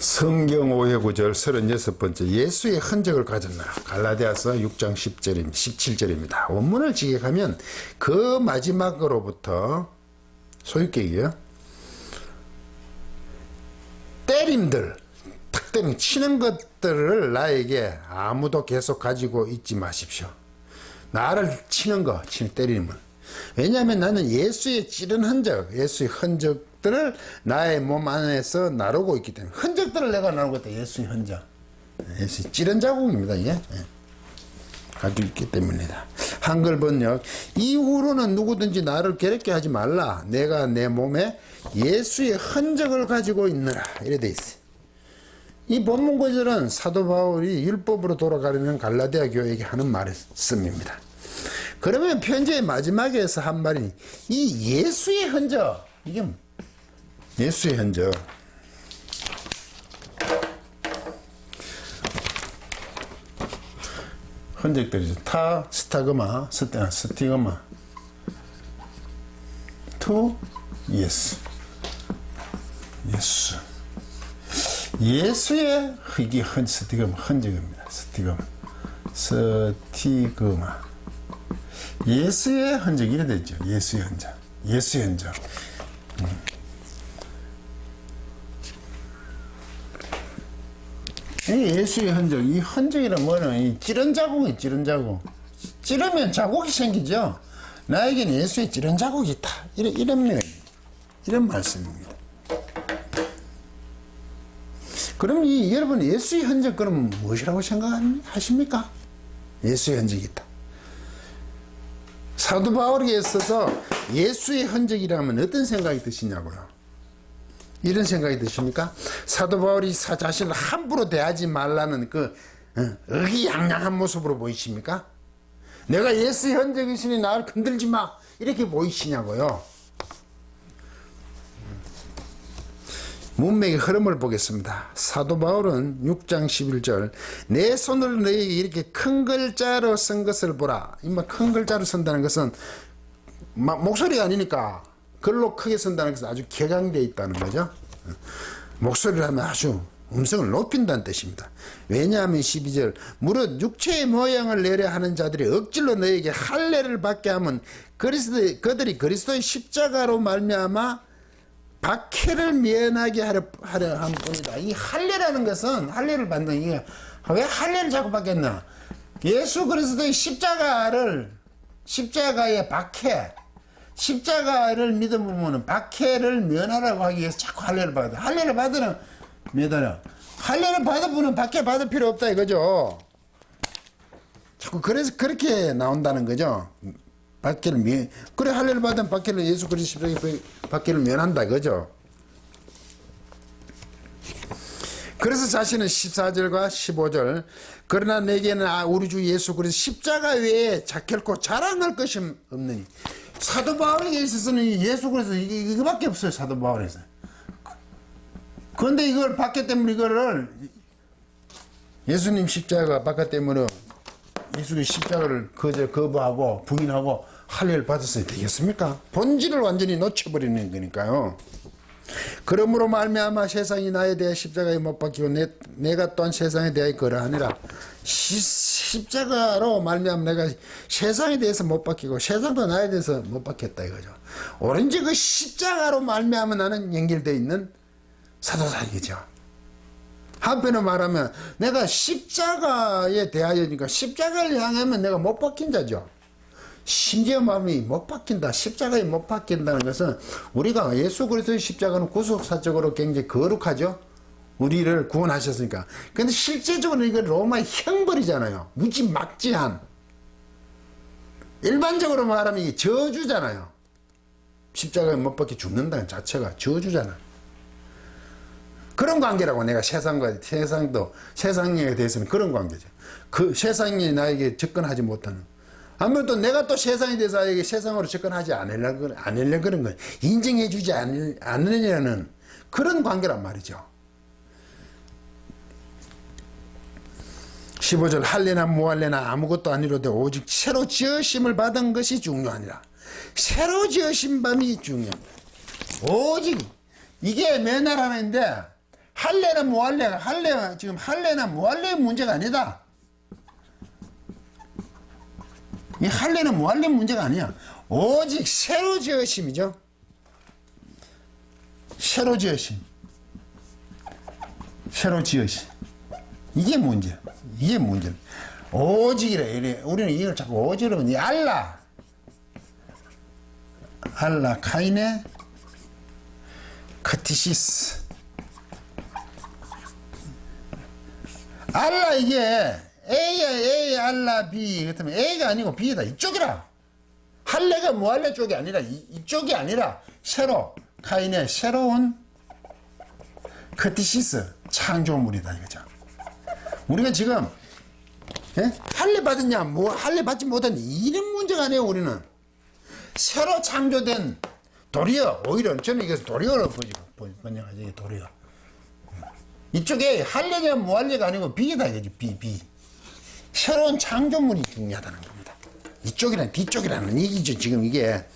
성경 오해 구절 36번째 예수의 흔적을 가졌나 갈라디아서 6장 17절입니다. 원문을 직역하면 그 마지막으로부터 소유격이요. 때림들, 탁 때리는 치는 것들을 나에게 아무도 계속 가지고 있지 마십시오. 나를 치는 거, 때림을. 왜냐하면 나는 예수의 찌른 흔적, 예수의 흔적들을 나의 몸 안에서 나르고 있기 때문에 흔적들을 내가 나르고 있다. 예수의 흔적, 예수의 찌른 자국입니다. 이게 가지고 있기 때문이다. 한글 번역, 이후로는 누구든지 나를 괴롭게 하지 말라. 내가 내 몸에 예수의 흔적을 가지고 있느라. 이래 돼 있어요. 이 본문 구절은 사도 바울이 율법으로 돌아가려는 갈라디아 교회에게 하는 말씀입니다. 그러면 편지의 마지막에서 한 말이 이 예수의 흔적, 이게 예수의 흔적. 흔적들이죠. 타, 스타그마, 스티그마, 투, 예수. 예수. 예수의 이게 스티그마, 흔적입니다. 스티그마. 예수의 흔적, 이래 되죠. 예수의 흔적. 예수의 흔적. 이 예수의 흔적, 이 흔적이란 뭐는 이 찌른 자국이 찌른 자국. 찌르면 자국이 생기죠. 나에게는 예수의 찌른 자국이 있다. 이런 말씀입니다. 그럼 여러분 예수의 흔적 그럼 무엇이라고 생각하십니까? 예수의 흔적이 있다. 사도 바울에게 있어서 예수의 흔적이라면 어떤 생각이 드시냐고요? 이런 생각이 드십니까? 사도 바울이 자신을 함부로 대하지 말라는 그 의기양양한 모습으로 보이십니까? 내가 예수의 흔적이시니 나를 건들지 마 이렇게 보이시냐고요? 문맥의 흐름을 보겠습니다. 사도 바울은 6장 11절 내 손으로 너에게 이렇게 큰 글자로 쓴 것을 보라. 큰 글자로 쓴다는 것은 목소리가 아니니까 글로 크게 쓴다는 것은 아주 격앙되어 있다는 거죠. 목소리를 하면 아주 음성을 높인다는 뜻입니다. 왜냐하면 12절 무릇 육체의 모양을 내려 하는 자들이 억지로 너에게 할례를 받게 하면 그들이 그리스도의 십자가로 말미암아 박해를 면하게 하려 한 뿐이다. 이 할례라는 것은 할례를 받는 이게 왜 할례를 자꾸 받겠나? 예수 그리스도의 십자가의 박해, 십자가를 믿어보면 박해를 면하라고 하기 위해서 자꾸 할례를 받아. 할례를 받으면 면하라. 할례를 받아보면 박해 받을 필요 없다 이거죠. 자꾸 그래서 그렇게 나온다는 거죠. 그래 할례를 받으면 박해를 예수 그리스도 십자가의 박해를 면한다 이거죠. 그래서 자신은 14절과 15절 그러나 내게는 우리 주 예수 그리스도 십자가 외에 결코 자랑할 것이 없느니. 사도 바울에게 있어서는 예수 그리스도 이거밖에 없어요. 사도 바울에서. 그런데 이걸 박해 때문에 이거를 예수님 십자가 박해 때문에 예수의 십자가를 거부하고 부인하고 할례를 받았어야 되겠습니까? 본질을 완전히 놓쳐버리는 거니까요. 그러므로 말미암아 세상이 나에 대해 십자가에 못 박히고 내가 또한 세상에 대하여 그러하니라. 십자가로 말미암아 내가 세상에 대해서 못 박히고 세상도 나에 대해서 못 박혔다 이거죠. 오로지 그 십자가로 말미암아 나는 연결되어 있는 사도다 이거죠. 한편으로 말하면 내가 십자가에 대하여니까 십자가를 향하면 내가 못 박힌 자죠. 심지어 마음이 못 박힌다, 십자가에 못 박힌다는 것은 우리가 예수 그리스도의 십자가는 구속사적으로 굉장히 거룩하죠. 우리를 구원하셨으니까. 근데 실제적으로 이건 로마의 형벌이잖아요. 무지막지한. 일반적으로 말하면 이게 저주잖아요. 십자가에 못 박혀 죽는다는 자체가 저주잖아요. 그런 관계라고. 내가 세상에 대해서는 그런 관계죠. 그 세상이 나에게 접근하지 못하는. 아무래도 내가 또 세상에 대해서 세상으로 접근하지 않으려고 그런 거예요. 인정해주지 않으려는 그런 관계란 말이죠. 15절 할례나 무할례나 아무것도 아니로되 오직 새로 지으심을 받은 것이 중요하니라. 새로 지으신 밤이 중요합니다. 오직 이게 맨날 하는데 할례나 무할례가 할례 지금 할례나 무할례의 문제가 아니다. 이 할례는 무할례 문제가 아니야. 오직 새로 지으심이죠. 새로 지으심. 새로 지으심. 이게 문제. 이게 문제. 오직이래. 이래. 우리는 이걸 자꾸 오직으로 하면 알라. 알라 카이네 크티시스. 알라 이게 A야 A 알라 B 그렇다면 A가 아니고 B다. 이쪽이라. 할례가 무할례 쪽이 아니라 이쪽이 아니라 새로 카이네 새로운 크티시스 창조물이다 이거죠. 우리가 지금 할례 받았냐 뭐 할례 받지 못한 이런 문제가 아니에요. 우리는 새로 창조된 도리어. 오히려 저는 이것을 도리어로 번역하죠. 도리어. 이쪽에 할례냐 무할례가 아니고 비다 이거지. 비 새로운 창조물이 중요하다는 겁니다. 이쪽이랑 뒤쪽이라는 얘기죠 지금 이게.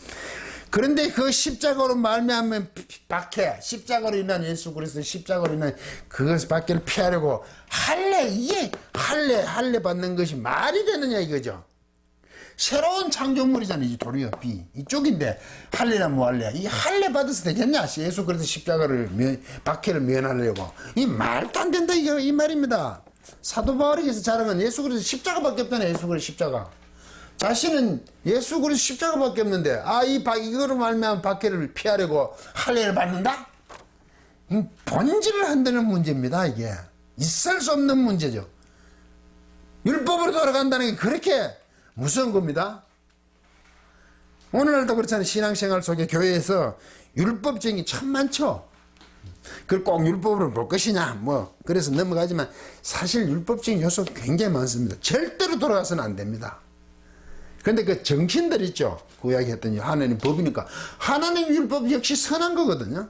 그런데 그 십자가로 말미암은 박해, 십자가로 인한 예수 그리스도 십자가로 인한 그것 밖을 피하려고 할례, 이게 할례 받는 것이 말이 되느냐 이거죠. 새로운 창조물이잖아요. 이 도리어 비 이쪽인데 할례나 무할례, 이 할례 받아서 되겠냐? 예수 그리스도 십자가를 박해를 면하려고 이 말도 안 된다 이 말입니다. 사도 바울에게서 자랑은 예수 그리스도 십자가밖에 없잖아요. 예수 그리스도 십자가. 자신은 예수 그리스도 십자가밖에 없는데 이거로 말미암아 박해를 피하려고 할례를 받는다? 본질을 한다는 문제입니다. 이게 있을 수 없는 문제죠. 율법으로 돌아간다는 게 그렇게 무서운 겁니다. 오늘날도 그렇잖아요. 신앙생활 속에 교회에서 율법쟁이 참 많죠. 그걸 꼭 율법으로 볼 것이냐 뭐 그래서 넘어가지만 사실 율법적인 요소가 굉장히 많습니다. 절대로 돌아가서는 안 됩니다. 그런데 그 정신들 있죠. 그 이야기 했더니 하나님 법이니까 하나님 율법 역시 선한 거거든요.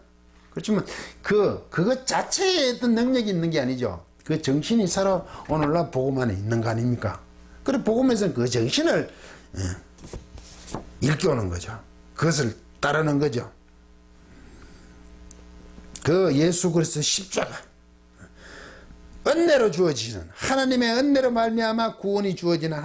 그렇지만 그것 자체에 어떤 능력이 있는 게 아니죠. 그 정신이 살아 오늘날 복음 안에 있는 거 아닙니까? 그래 복음에서는 그 정신을 일깨우는 거죠. 그것을 따르는 거죠. 그 예수 그리스도 십자가 은혜로 주어지는 하나님의 은혜로 말미암아 구원이 주어지는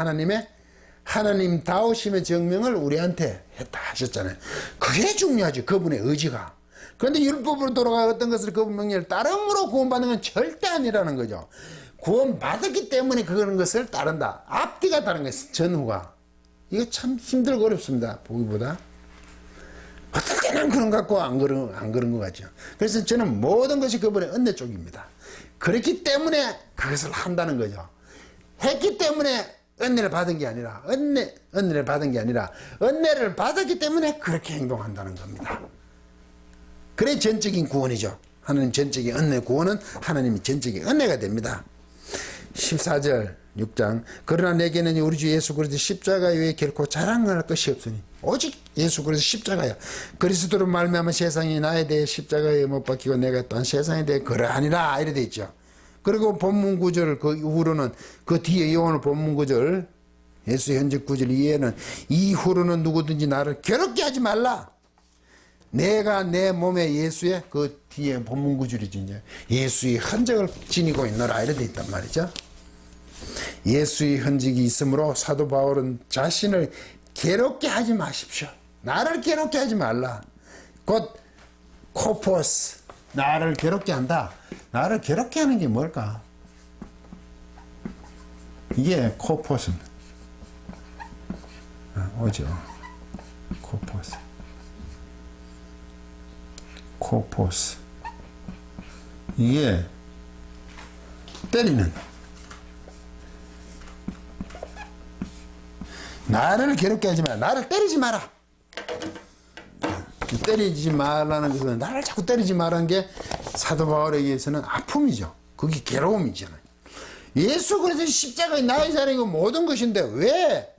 하나님 다우심의 증명을 우리한테 했다 하셨잖아요. 그게 중요하죠. 그분의 의지가. 그런데 율법으로 돌아가 어떤 것을 그분 명령을 따름으로 구원받는 건 절대 아니라는 거죠. 구원받았기 때문에 그런 것을 따른다. 앞뒤가 다른 거예요. 전후가. 이거 참 힘들고 어렵습니다. 보기보다. 어떨 때는 그런 것 같고 안 그런 것 같죠. 그래서 저는 모든 것이 그분의 은혜 쪽입니다. 그렇기 때문에 그것을 한다는 거죠. 했기 때문에 은혜를 받은 게 아니라 은혜를 받은 게 아니라 은혜를 받았기 때문에 그렇게 행동한다는 겁니다. 그래 전적인 구원이죠. 하나님 전적인 은혜 구원은 하나님이 전적인 은혜가 됩니다. 14절 6장 그러나 내게는 우리 주 예수 그리스도 십자가 외에 결코 자랑할 것이 없으니 오직 예수 그리스도 십자가야. 그리스도로 말미암아 세상이 나에 대해 십자가에 못 박히고 내가 또한 세상에 대해 그러하니라 이래 돼 있죠. 그리고 본문 구절 그 이후로는 그 뒤에 이어오는 본문 구절 예수 현직 구절 이해는 이후로는 누구든지 나를 괴롭게 하지 말라. 내가 내 몸에 예수의 그 뒤에 본문 구절이지 이제 예수의 흔적을 지니고 있노라 이래 돼 있단 말이죠. 예수의 흔적이 있으므로 사도 바울은 자신을 괴롭게 하지 마십시오. 나를 괴롭게 하지 말라. 곧 코포스 나를 괴롭게 한다. 나를 괴롭게 하는 게 뭘까? 이게 코포스입니다. 오죠. 코포스. 코포스. 이게 때리는. 나를 괴롭게 하지 마라. 나를 때리지 마라. 때리지 말라는 것은 나를 자꾸 때리지 말라는 게 사도 바울에게서는 아픔이죠. 그게 괴로움이잖아요. 예수 그리스도 십자가의 나의 자랑이고 모든 것인데 왜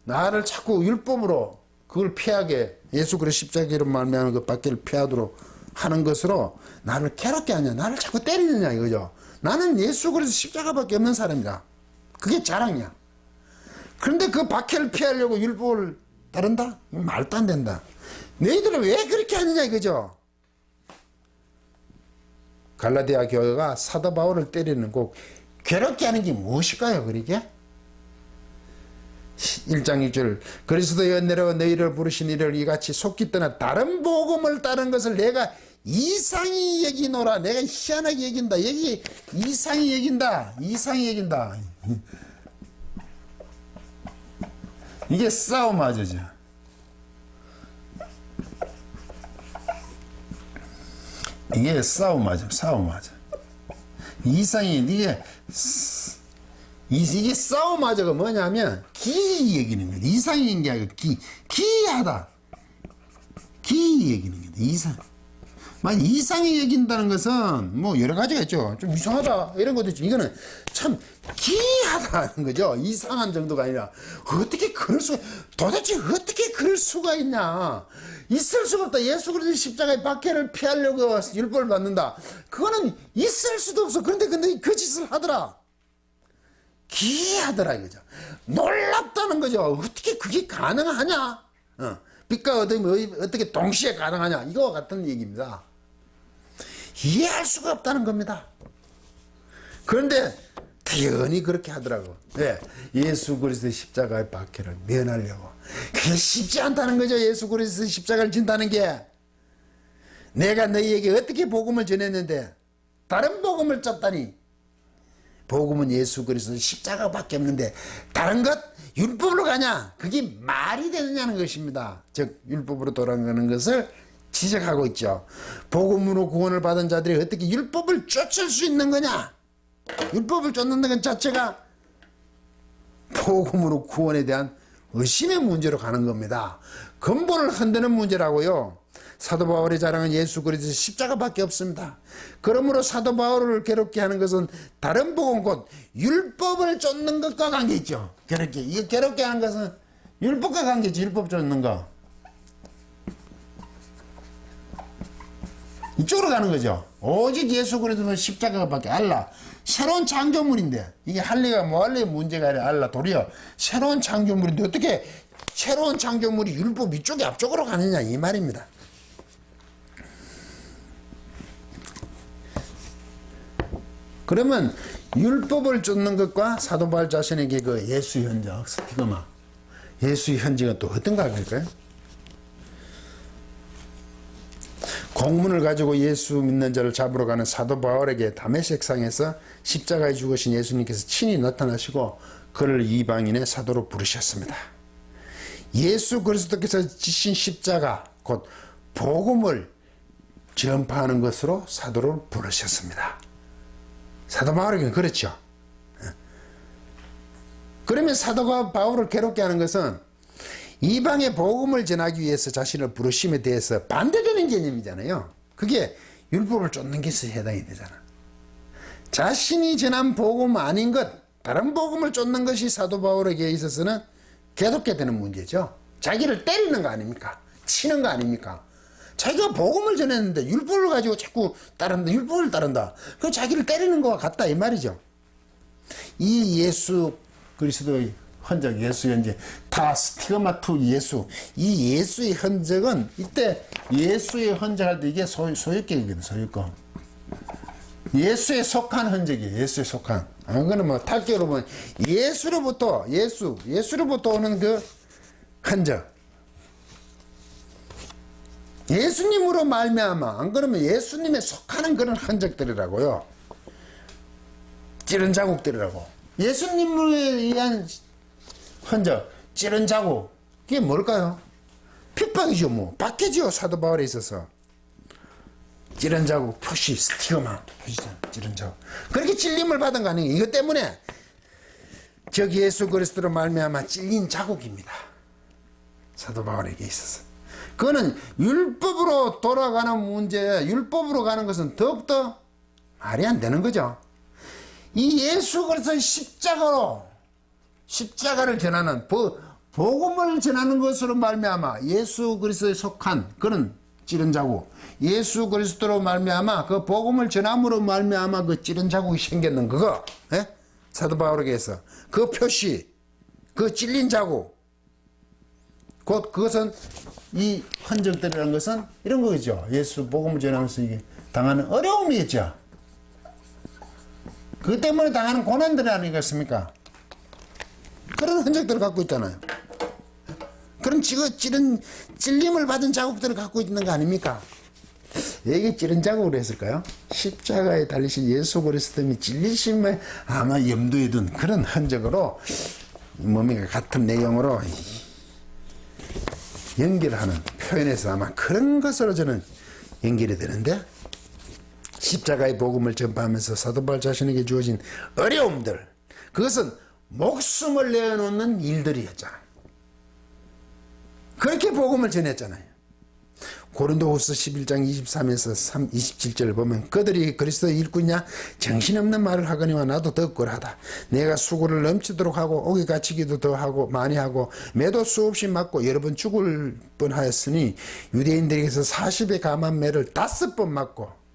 나를 자꾸 율법으로 그걸 피하게 예수 그리스도 십자가로 말미암은 그 밖을 피하도록 하는 것으로 나를 괴롭게 하냐 나를 자꾸 때리느냐 이거죠. 나는 예수 그리스도 십자가밖에 없는 사람이다. 그게 자랑이야. 그런데 그 박해를 피하려고 율법을 따른다? 말도 안 된다. 너희들은 왜 그렇게 하느냐 이거죠. 갈라디아 교회가 사도 바울을 때리는 꼭 괴롭게 하는 게 무엇일까요? 그러게 1장 6절 그리스도의 은혜로 너희를 부르신 이를 이같이 속기 떠나 다른 복음을 따른 것을 내가 이상히 여기노라. 내가 희한하게 여긴다. 여기 이상히 여긴다. 이상히 여긴다. 이게 싸움하죠. 이게 싸움하죠. 이상히 이게 싸움하자가 뭐냐면 기 얘기는 거예요. 이상인 게 아니고 기이하다. 기 얘기는 거예요. 이상. 만 이상이 얘긴다는 것은 뭐 여러 가지가 있죠. 좀 이상하다 이런 것도 있죠. 이거는 참 기이하다는 거죠. 이상한 정도가 아니라 어떻게 그럴 수 도대체 어떻게 그럴 수가 있냐. 있을 수가 없다. 예수 그리스도 십자가의 박해를 피하려고 율법을 받는다. 그거는 있을 수도 없어. 근데 그 짓을 하더라. 기이하더라 이거죠. 놀랍다는 거죠. 어떻게 그게 가능하냐. 빛과 어둠이 어떻게 동시에 가능하냐. 이거와 같은 얘기입니다. 이해할 수가 없다는 겁니다. 그런데 당연히 그렇게 하더라고. 네, 예수 그리스도의 십자가의 박해를 면하려고. 그게 쉽지 않다는 거죠. 예수 그리스도의 십자가를 진다는 게. 내가 너희에게 어떻게 복음을 전했는데 다른 복음을 짰다니. 복음은 예수 그리스도의 십자가밖에 없는데 다른 것 율법으로 가냐. 그게 말이 되느냐는 것입니다. 즉 율법으로 돌아가는 것을 지적하고 있죠. 복음으로 구원을 받은 자들이 어떻게 율법을 쫓을 수 있는 거냐. 율법을 쫓는 것 자체가 복음으로 구원에 대한 의심의 문제로 가는 겁니다. 근본을 흔드는 문제라고요. 사도 바울이 자랑한 예수 그리스도의 십자가밖에 없습니다. 그러므로 사도 바울을 괴롭게 하는 것은 다른 복음 곧 율법을 쫓는 것과 관계있죠. 이게 괴롭게 하는 것은 율법과 관계있지. 율법 쫓는 거 이쪽으로 가는 거죠. 오직 예수 그리스도의 십자가밖에. 알라 새로운 창조물인데 이게 할리가 뭐할리 문제가 아니라 알라 도리어 새로운 창조물인데 어떻게 새로운 창조물이 율법 이쪽에 앞쪽으로 가느냐 이 말입니다. 그러면 율법을 쫓는 것과 사도 바울 자신에게 그 예수의 흔적 스티그마 예수의 흔적은 또 어떤가 할까요? 공문을 가지고 예수 믿는 자를 잡으러 가는 사도 바울에게 다메섹상에서 십자가에 죽으신 예수님께서 친히 나타나시고 그를 이방인의 사도로 부르셨습니다. 예수 그리스도께서 지신 십자가 곧 복음을 전파하는 것으로 사도를 부르셨습니다. 사도 바울에게는 그렇죠. 그러면 사도가 바울을 괴롭게 하는 것은 이방의 복음을 전하기 위해서 자신을 부르심에 대해서 반대되는 개념이잖아요. 그게 율법을 쫓는 것에 해당이 되잖아. 자신이 전한 복음 아닌 것, 다른 복음을 쫓는 것이 사도 바울에게 있어서는 괴롭게 되는 문제죠. 자기를 때리는 거 아닙니까? 치는 거 아닙니까? 자기가 복음을 전했는데 율법을 가지고 자꾸 따른다. 율법을 따른다. 그럼 자기를 때리는 것과 같다 이 말이죠. 이 예수 그리스도의 흔적, 예수의 흔적, 다 스티그마 투 예수. 이 예수의 흔적은 이때 예수의 흔적할 때 이게 소유격이거든. 소유격. 예수에 속한 흔적이에요. 예수에 속한. 그거는 뭐 탈격으로 보면 예수로부터 오는 그 흔적. 예수님으로 말미암아. 안 그러면 예수님에 속하는 그런 흔적들이라고요. 찌른 자국들이라고. 예수님에 의한 흔적, 찌른 자국. 그게 뭘까요? 핍박이죠, 뭐. 박해지요, 사도 바울에 있어서. 찌른 자국, 표시, 스티그마, 표시잖아, 찌른 자국. 그렇게 찔림을 받은 거 아니에요. 이것 때문에 즉 예수 그리스도로 말미암아 찔린 자국입니다. 사도 바울에게 있어서. 그거는 율법으로 돌아가는 문제, 율법으로 가는 것은 더욱더 말이 안 되는 거죠. 이 예수 그리스도의 십자가를 전하는 복음을 전하는 것으로 말미암아 예수 그리스도에 속한 그런 찌른 자국, 예수 그리스도로 말미암아 그 복음을 전함으로 말미암아 그 찌른 자국이 생겼는 그거, 예? 사도 바울에게서 그 표시, 그 찔린 자국, 곧 그것은 이 흔적들이라는 것은 이런 거죠. 예수 복음을 전하면서 이게 당하는 어려움이겠죠. 그것 때문에 당하는 고난들 아니겠습니까? 그런 흔적들을 갖고 있잖아요. 그런 찔림을 받은 자국들을 갖고 있는 거 아닙니까? 왜 이게 찌른 자국으로 했을까요? 십자가에 달리신 예수 그리스도님이 찔리심을 아마 염두에 둔 그런 흔적으로 몸이 같은 내용으로 연결하는 표현에서 아마 그런 것으로 저는 연결이 되는데, 십자가의 복음을 전파하면서 사도 바울 자신에게 주어진 어려움들, 그것은 목숨을 내어놓는 일들이었잖아요. 그렇게 복음을 전했잖아요. 고린도후서 11장 23에서 27절을 보면 그들이 그리스도의 일꾼이냐 정신없는 말을 하거니와 나도 더 꼴하다. 내가 수고를 넘치도록 하고 옥에 갇히기도 더 하고 많이 하고 매도 수없이 맞고 여러 번 죽을 뻔하였으니 유대인들에게서 40의 감한 매를 5번 맞고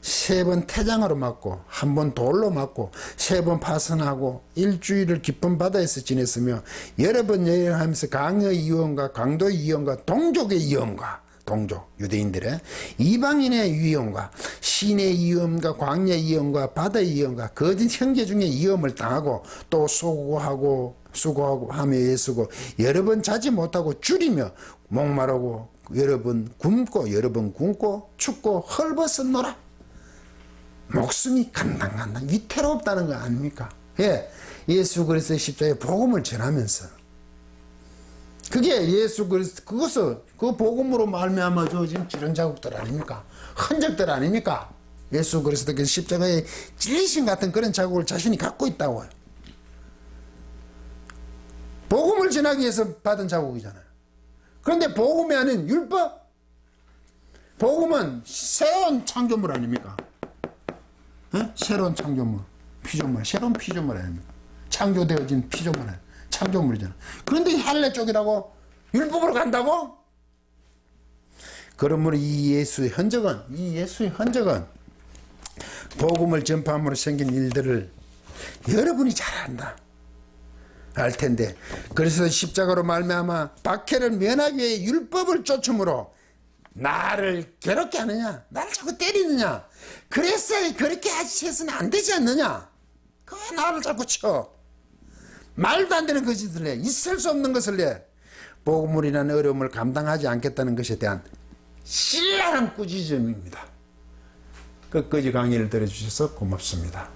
3번 태장으로 맞고 1번 돌로 맞고 3번 파선하고 일주일을 깊은 바다에서 지냈으며 여러 번 여행하면서 강의 위험과 강도의 위험과 동족의 위험과 동족 유대인들의 이방인의 위험과 신의 위험과 광야의 위험과 바다의 위험과 거짓 형제 중에 위험을 당하고 또 수고하고 하며 애쓰고 여러 번 자지 못하고 줄이며 목마르고 여러 번 굶고 여러 번 굶고 춥고 헐벗었노라. 목숨이 간당간당 위태롭다는 거 아닙니까? 예, 예수 그리스도의 십자가의 복음을 전하면서 그게 예수 그리스도 그것을 그 복음으로 말미암아 주어진 찌른 자국들 아닙니까? 흔적들 아닙니까? 예수 그리스도께서 십자가에 찔리신 같은 그런 자국을 자신이 갖고 있다고요. 복음을 전하기 위해서 받은 자국이잖아요. 그런데 복음이 아닌 율법, 복음은 새로운 창조물 아닙니까? 새로운 창조물, 피조물, 새로운 피조물 아닙니까? 창조되어진 피조물, 창조물이잖아. 그런데 할례 쪽이라고 율법으로 간다고? 그러므로 이 예수의 흔적은 복음을 전파함으로 생긴 일들을 여러분이 잘 안다. 알 텐데, 그래서 십자가로 말미암아 박해를 면하기 위해 율법을 쫓음으로 나를 괴롭게 하느냐, 나를 자꾸 때리느냐, 그래서 그렇게 해서는 안 되지 않느냐, 그 나를 자꾸 쳐, 말도 안 되는 것을 해, 있을 수 없는 것을 해, 복음이라는 어려움을 감당하지 않겠다는 것에 대한 신랄한 꾸짖음입니다. 끝까지 강의를 들어주셔서 고맙습니다.